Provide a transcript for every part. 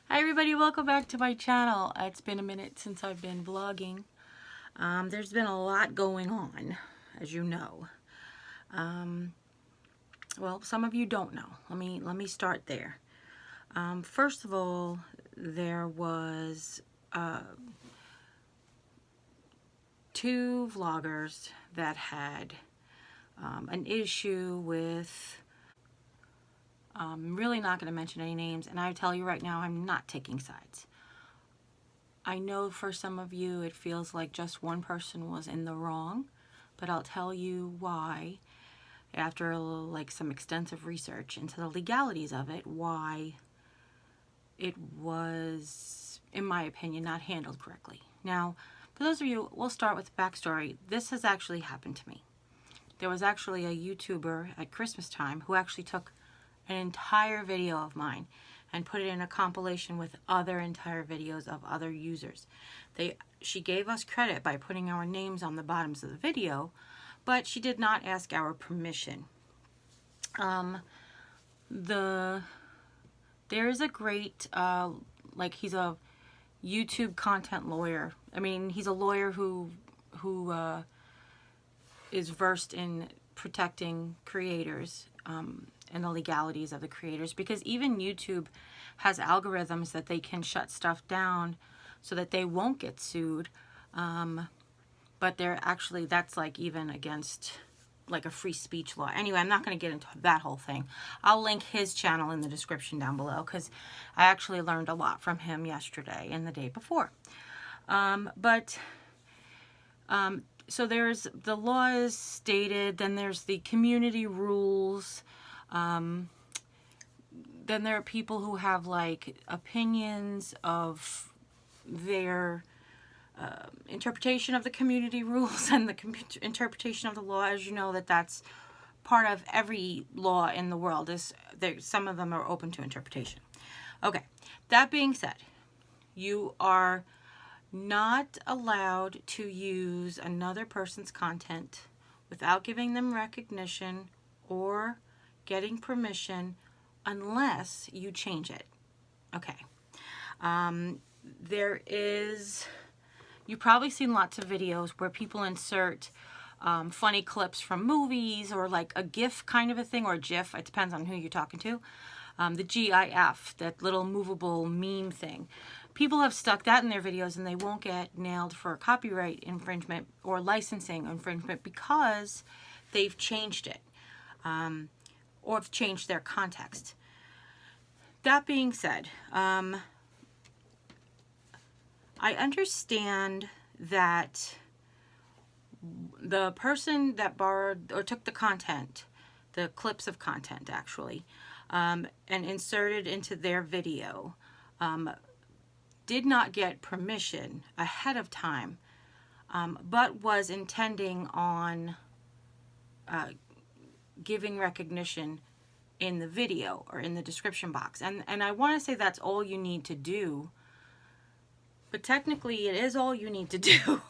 Hi everybody, welcome back to my channel. It's been a minute since I've been vlogging. There's been a lot going on, as you know. Well, some of you don't know. Let me start there. First of all, there was two vloggers that had an issue with I'm really not going to mention any names, and I tell you right now, I'm not taking sides. I know for some of you it feels like just one person was in the wrong, but I'll tell you why after some extensive research into the legalities of it, why it was, in my opinion, not handled correctly. Now, for those of you, we'll start with the backstory. This has actually happened to me. There was actually a YouTuber at Christmas time who actually took an entire video of mine and put it in a compilation with other entire videos of other users. She gave us credit by putting our names on the bottoms of the video, but she did not ask our permission. There is a great, he's a YouTube content lawyer. I mean, he's a lawyer who is versed in protecting creators and the legalities of the creators, because even YouTube has algorithms that they can shut stuff down so that they won't get sued, but they're actually, that's like even against like a free speech law. Anyway, I'm not going to get into that whole thing. I'll link his channel in the description down below, because I actually learned a lot from him yesterday and the day before. So there's the law is stated, then there's the community rules, then there are people who have like opinions of their interpretation of the community rules and the interpretation of the law. As you know, that's part of every law in the world. Some of them are open to interpretation. Okay, that being said, you are not allowed to use another person's content without giving them recognition or getting permission unless you change it. Okay. You've probably seen lots of videos where people insert funny clips from movies, or like a GIF kind of a thing, or a GIF. It depends on who you're talking to. The GIF, that little movable meme thing. People have stuck that in their videos and they won't get nailed for copyright infringement or licensing infringement because they've changed it, or have changed their context. That being said, I understand that the person that borrowed or took the content, the clips of content actually, and inserted into their video, did not get permission ahead of time, but was intending on giving recognition in the video or in the description box. And I want to say that's all you need to do, but technically it is all you need to do.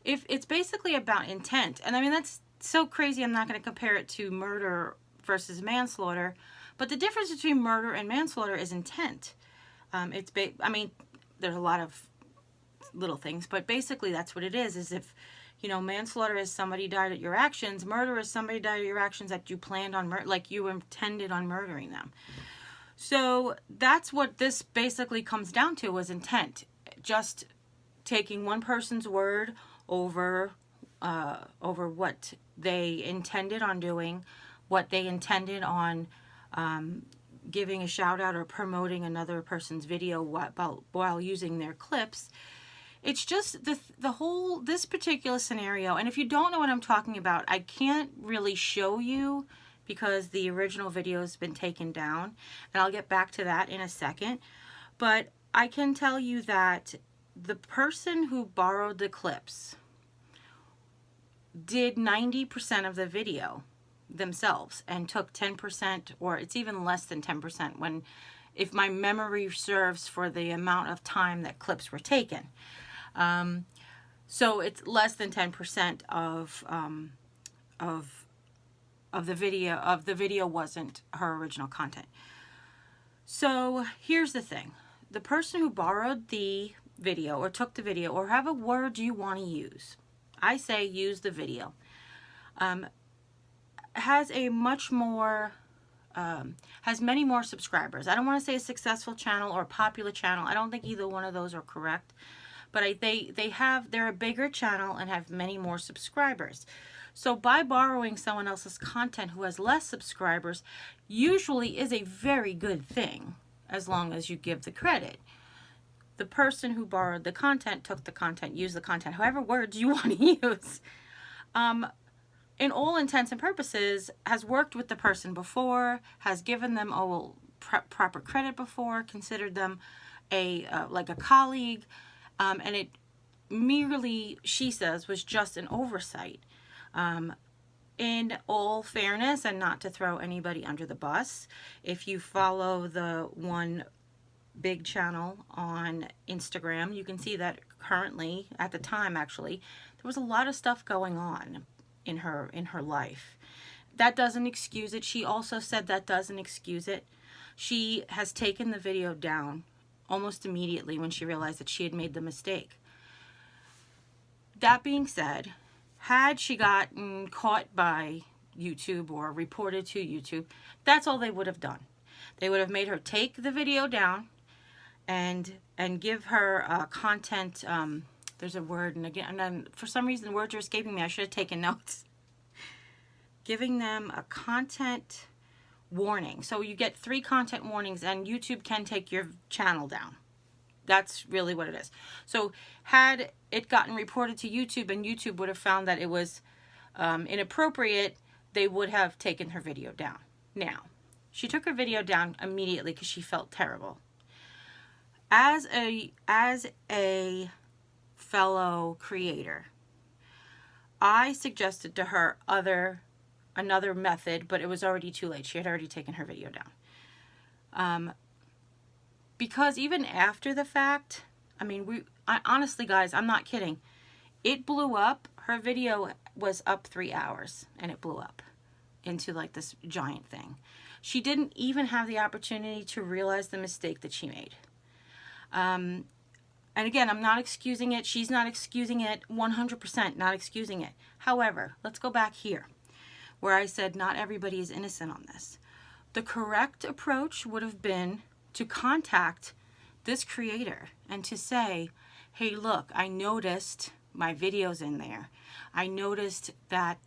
If it's basically about intent, and I mean, that's so crazy, I'm not going to compare it to murder versus manslaughter, but the difference between murder and manslaughter is intent. I mean, there's a lot of little things, but basically that's what it is if, you know, manslaughter is somebody died at your actions, murder is somebody died at your actions that you planned on like you intended on murdering them. So that's what this basically comes down to, was intent. Just taking one person's word over what they intended on doing, what they intended on giving a shout out or promoting another person's video while using their clips. It's just this particular scenario. And if you don't know what I'm talking about, I can't really show you because the original video has been taken down, and I'll get back to that in a second. But I can tell you that the person who borrowed the clips did 90% of the video themselves and took 10%, or it's even less than 10% if my memory serves, for the amount of time that clips were taken. So it's less than 10% of the video. The video wasn't her original content. So here's the thing. The person who borrowed the video or took the video or have a word you want to use, I say use the video, has a much more, has many more subscribers. I don't want to say a successful channel or a popular channel. I don't think either one of those are correct. But they're a bigger channel and have many more subscribers. So by borrowing someone else's content who has less subscribers usually is a very good thing, as long as you give the credit. The person who borrowed the content, took the content, used the content, however words you want to use, in all intents and purposes, has worked with the person before, has given them proper credit before, considered them like a colleague, and it merely, she says, was just an oversight. In all fairness, and not to throw anybody under the bus, if you follow the one big channel on Instagram, you can see that currently, at the time actually, there was a lot of stuff going on in her life. That doesn't excuse it. She also said that doesn't excuse it. She has taken the video down almost immediately when she realized that she had made the mistake. That being said, had she gotten caught by YouTube or reported to YouTube, that's all they would have done. They would have made her take the video down and give her content, there's a word, and then for some reason the words are escaping me. I should have taken notes. Giving them a content warning. So you get 3 content warnings and YouTube can take your channel down. That's really what it is. So had it gotten reported to YouTube and YouTube would have found that it was inappropriate, they would have taken her video down. Now, she took her video down immediately because she felt terrible. As a fellow creator, I suggested to her another method, but it was already too late. She had already taken her video down. Because even after the fact, I mean, honestly, guys, I'm not kidding. It blew up. Her video was up 3 hours, and it blew up into like this giant thing. She didn't even have the opportunity to realize the mistake that she made. And again, I'm not excusing it. She's not excusing it. 100% not excusing it. However, let's go back here where I said not everybody is innocent on this. The correct approach would have been to contact this creator and to say, hey, look, I noticed my video's in there. I noticed that,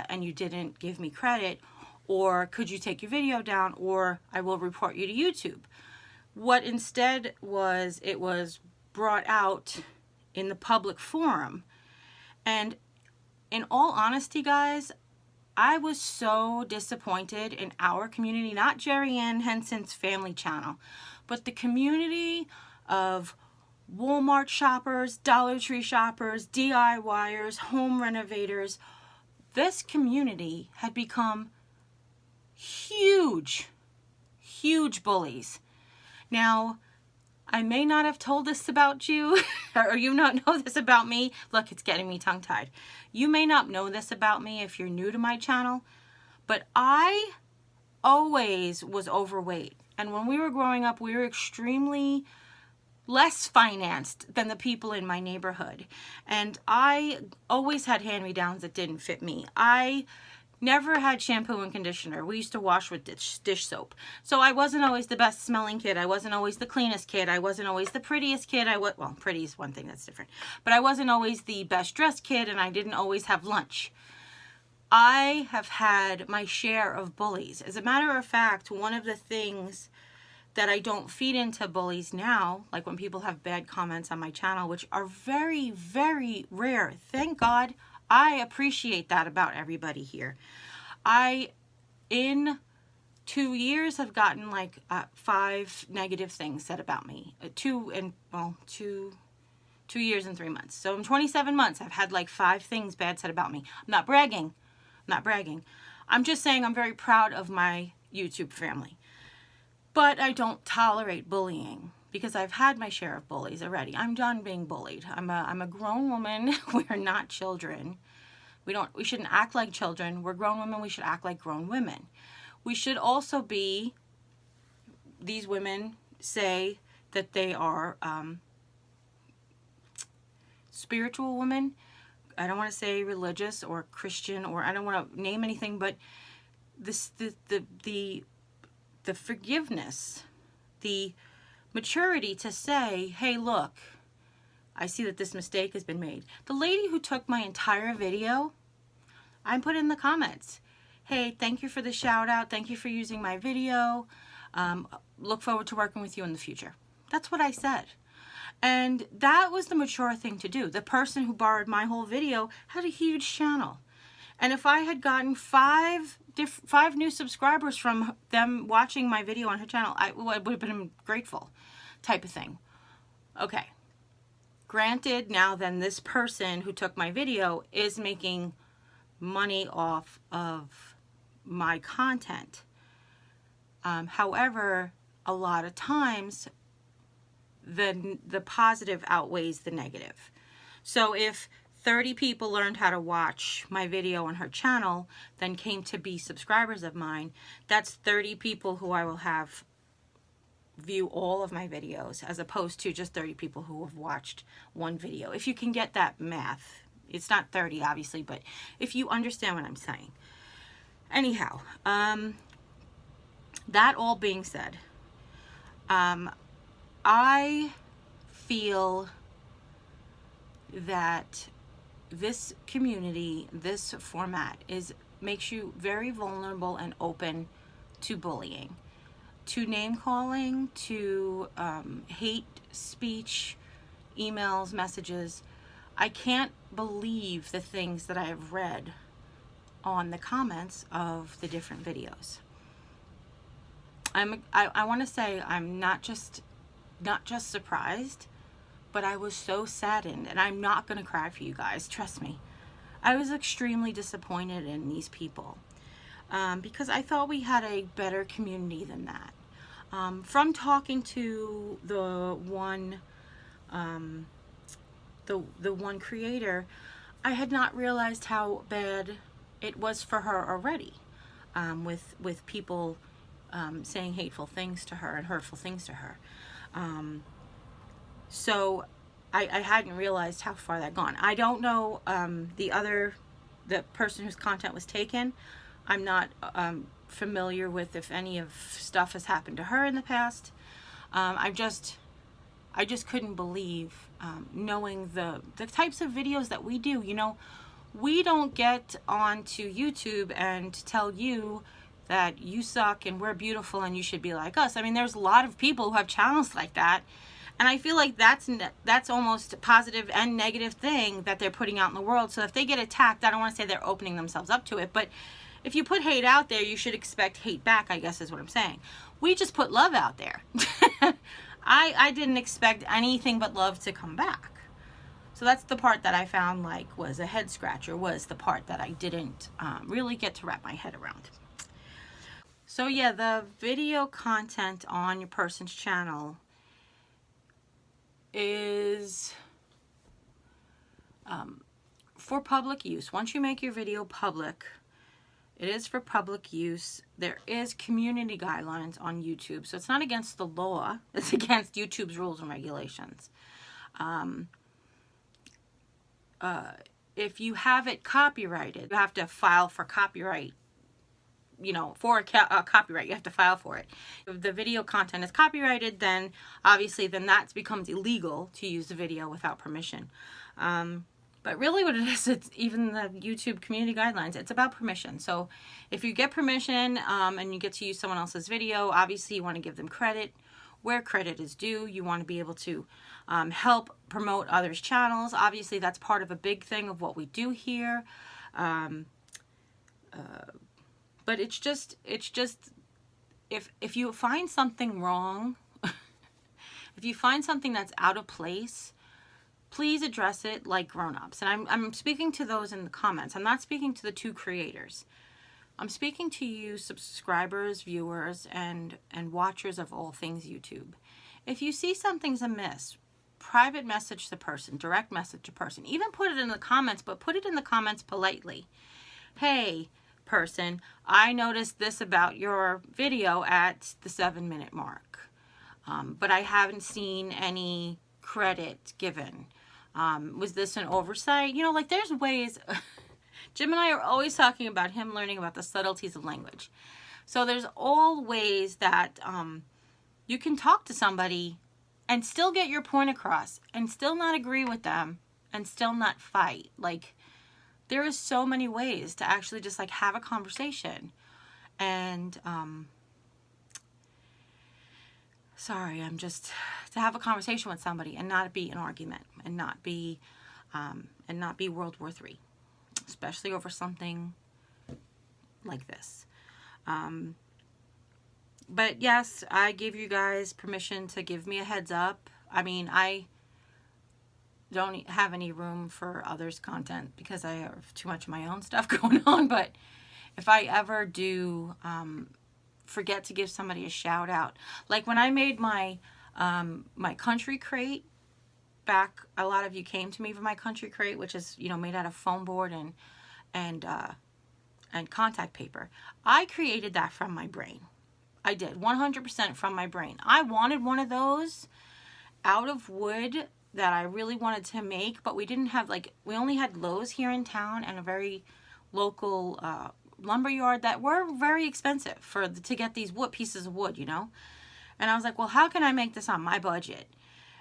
and you didn't give me credit, or could you take your video down, or I will report you to YouTube. What instead was, it was brought out in the public forum. And in all honesty, guys, I was so disappointed in our community, not Jeri-Ann Henson's family channel, but the community of Walmart shoppers, Dollar Tree shoppers, DIYers, home renovators. This community had become huge, huge bullies. Now, I may not have told this about you, or you not know this about me. Look, it's getting me tongue-tied. You may not know this about me if you're new to my channel, but I always was overweight. And when we were growing up, we were extremely less financed than the people in my neighborhood. And I always had hand-me-downs that didn't fit me. I never had shampoo and conditioner. We used to wash with dish soap. So I wasn't always the best smelling kid. I wasn't always the cleanest kid. I wasn't always the prettiest kid. Well, pretty is one thing that's different. But I wasn't always the best dressed kid, and I didn't always have lunch. I have had my share of bullies. As a matter of fact, one of the things that I don't feed into bullies now, like when people have bad comments on my channel, which are very, very rare. Thank God. I appreciate that about everybody here. In 2 years, have gotten like 5 negative things said about me. 2 years and 3 months. So in 27 months, I've had like 5 things bad said about me. I'm not bragging. I'm not bragging. I'm just saying I'm very proud of my YouTube family. But I don't tolerate bullying because I've had my share of bullies already. I'm done being bullied. I'm a grown woman. We're not children. We shouldn't act like children. We're grown women. We should act like grown women. We should also be these women say that they are spiritual women. I don't want to say religious or Christian, or I don't want to name anything, but this the forgiveness, the maturity to say, hey, look, I see that this mistake has been made. The lady who took my entire video, I put in the comments, hey, thank you for the shout out. Thank you for using my video. Look forward to working with you in the future. That's what I said. And that was the mature thing to do. The person who borrowed my whole video had a huge channel. And if I had gotten five new subscribers from them watching my video on her channel, I would have been grateful, type of thing. Okay. Granted, now then this person who took my video is making money off of my content. However, a lot of times the positive outweighs the negative. So if 30 people learned how to watch my video on her channel, then came to be subscribers of mine, that's 30 people who I will have view all of my videos, as opposed to just 30 people who have watched one video. If you can get that math, it's not 30 obviously, but if you understand what I'm saying. Anyhow, that all being said, I feel that this community, this format makes you very vulnerable and open to bullying, to name calling, to hate speech, emails, messages. I can't believe the things that I have read on the comments of the different videos. I want to say I'm not just surprised, but I was so saddened, and I'm not going to cry for you guys, trust me. I was extremely disappointed in these people because I thought we had a better community than that. From talking to the one creator, I had not realized how bad it was for her already, with people saying hateful things to her and hurtful things to her. So I hadn't realized how far that gone. I don't know the person whose content was taken. I'm not familiar with if any of stuff has happened to her in the past. I just couldn't believe, knowing the types of videos that we do. You know, we don't get onto YouTube and tell you that you suck and we're beautiful and you should be like us. I mean, there's a lot of people who have channels like that, and I feel like that's almost a positive and negative thing that they're putting out in the world. So if they get attacked, I don't want to say they're opening themselves up to it, but if you put hate out there, you should expect hate back, I guess is what I'm saying. We just put love out there. I didn't expect anything but love to come back. So that's the part that I found like was a head scratcher, was the part that I didn't really get to wrap my head around. So yeah, the video content on your person's channel is for public use. Once you make your video public, it is for public use. There is community guidelines on YouTube. So it's not against the law. It's against YouTube's rules and regulations. If you have it copyrighted, you have to file for copyright. You know, for a copyright, you have to file for it. If the video content is copyrighted, then obviously that becomes illegal to use the video without permission. But really what it is, it's even the YouTube community guidelines, it's about permission. So if you get permission and you get to use someone else's video, obviously you want to give them credit where credit is due. You want to be able to help promote others' channels. Obviously that's part of a big thing of what we do here. But it's just if you find something wrong, if you find something that's out of place, please address it like grown-ups. And I'm speaking to those in the comments. I'm not speaking to the two creators. I'm speaking to you subscribers, viewers, and watchers of all things YouTube. If you see something's amiss, private message the person, direct message the person. Even put it in the comments, but put it in the comments politely. Hey, person, I noticed this about your video at the 7-minute mark. But I haven't seen any credit given. Was this an oversight? You know, like there's ways. Jim and I are always talking about him learning about the subtleties of language. So there's all ways that you can talk to somebody and still get your point across and still not agree with them and still not fight. Like, there is so many ways to actually just like have a conversation. And to have a conversation with somebody and not be an argument and not be World War III, especially over something like this. But yes, I give you guys permission to give me a heads up. I mean, I don't have any room for others' content because I have too much of my own stuff going on. But if I ever do forget to give somebody a shout out, like when I made my my country crate back, a lot of you came to me for my country crate, which is, you know, made out of foam board and contact paper. I created that from my brain. I did 100% from my brain. I wanted one of those out of wood that I really wanted to make, but we didn't have, like, we only had Lowe's here in town and a very local lumber yard that were very expensive to get these pieces of wood, you know. And I was like, well, how can I make this on my budget?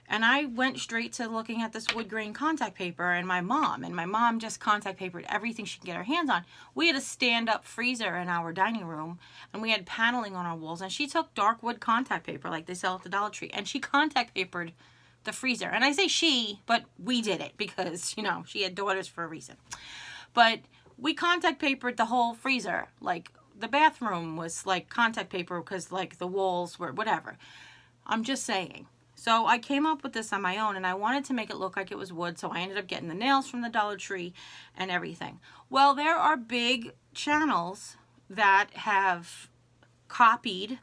And I went straight to looking at this wood grain contact paper, and my mom just contact papered everything she could get her hands on. We had a stand-up freezer in our dining room, and we had paneling on our walls, and she took dark wood contact paper like they sell at the Dollar Tree, and she contact papered the freezer. And I say she, but we did it because, you know, she had daughters for a reason. But we contact papered the whole freezer. Like, the bathroom was like contact paper because, like, the walls were whatever. I'm just saying. So I came up with this on my own, and I wanted to make it look like it was wood, so I ended up getting the nails from the Dollar Tree and everything. Well, there are big channels that have copied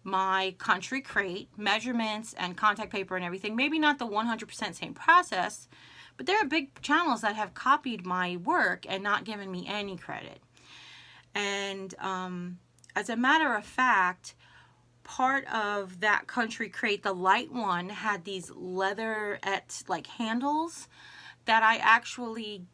my country crate, measurements and contact paper and everything. Maybe not the 100% same process, but there are big channels that have copied my work and not given me any credit. And as a matter of fact, part of that country crate, the light one, had these leatherette like handles that I actually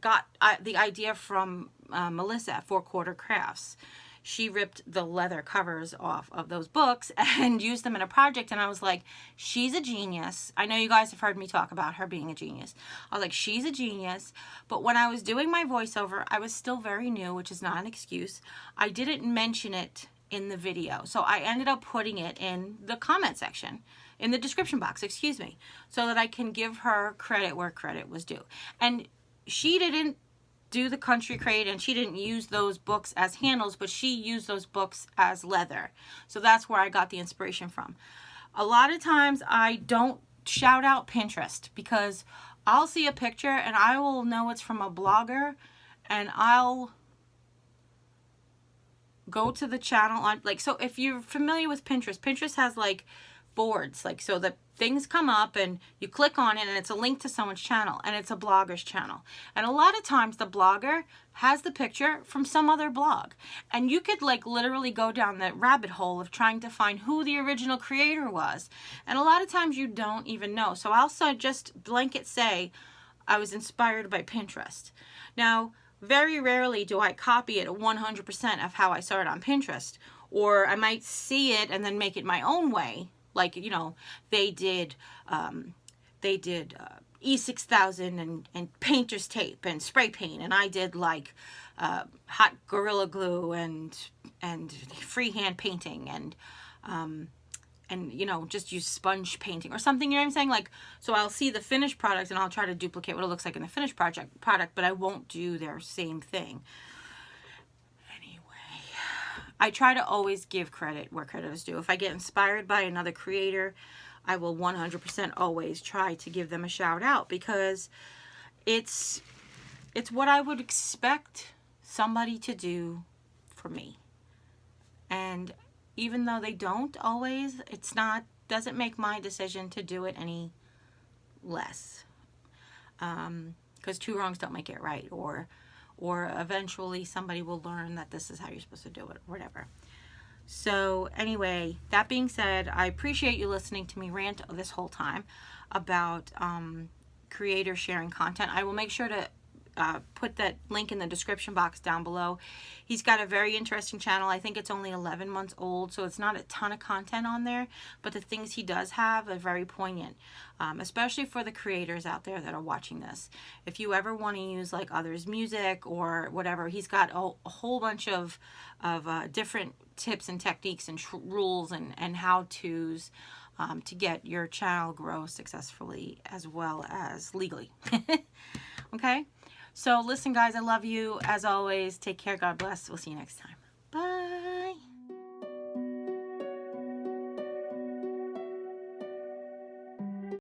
got the idea from Melissa at 4 Quarter Crafts. She ripped the leather covers off of those books and used them in a project, and I was like, she's a genius. I know you guys have heard me talk about her being a genius. I was like, she's a genius. But when I was doing my voiceover, I was still very new, which is not an excuse. I didn't mention it in the video, so I ended up putting it in the comment section, in the description box, excuse me, so that I can give her credit where credit was due. And she didn't do the country crate, and she didn't use those books as handles, but she used those books as leather. So that's where I got the inspiration from. A lot of times I don't shout out Pinterest because I'll see a picture and I will know it's from a blogger, and I'll go to the channel on, like, so if you're familiar with Pinterest, Pinterest has like boards, like, so that things come up and you click on it and it's a link to someone's channel, and it's a blogger's channel. And a lot of times the blogger has the picture from some other blog, and you could like literally go down that rabbit hole of trying to find who the original creator was. And a lot of times you don't even know. So I'll just blanket say I was inspired by Pinterest. Now, very rarely do I copy it 100% of how I saw it on Pinterest, or I might see it and then make it my own way. Like, you know, they did E6000 and painter's tape and spray paint, and I did like hot Gorilla Glue and freehand painting and you know, just use sponge painting or something, you know what I'm saying? Like, so I'll see the finished product and I'll try to duplicate what it looks like in the finished product, but I won't do their same thing. Anyway, I try to always give credit where credit is due. If I get inspired by another creator, I will 100% always try to give them a shout out, because it's what I would expect somebody to do for me. And even though they don't always, doesn't make my decision to do it any less. Because 2 wrongs don't make it right, or or eventually somebody will learn that this is how you're supposed to do it, or whatever. So anyway, that being said, I appreciate you listening to me rant this whole time about creators sharing content. I will make sure to put that link in the description box down below. He's got a very interesting channel. I think it's only 11 months old, so it's not a ton of content on there, but the things he does have are very poignant, especially for the creators out there that are watching this. If you ever want to use like others' music or whatever, he's got a whole bunch of different tips and techniques and rules and how-tos to get your channel grow successfully as well as legally. Okay? So listen, guys, I love you. As always, take care. God bless. We'll see you next time.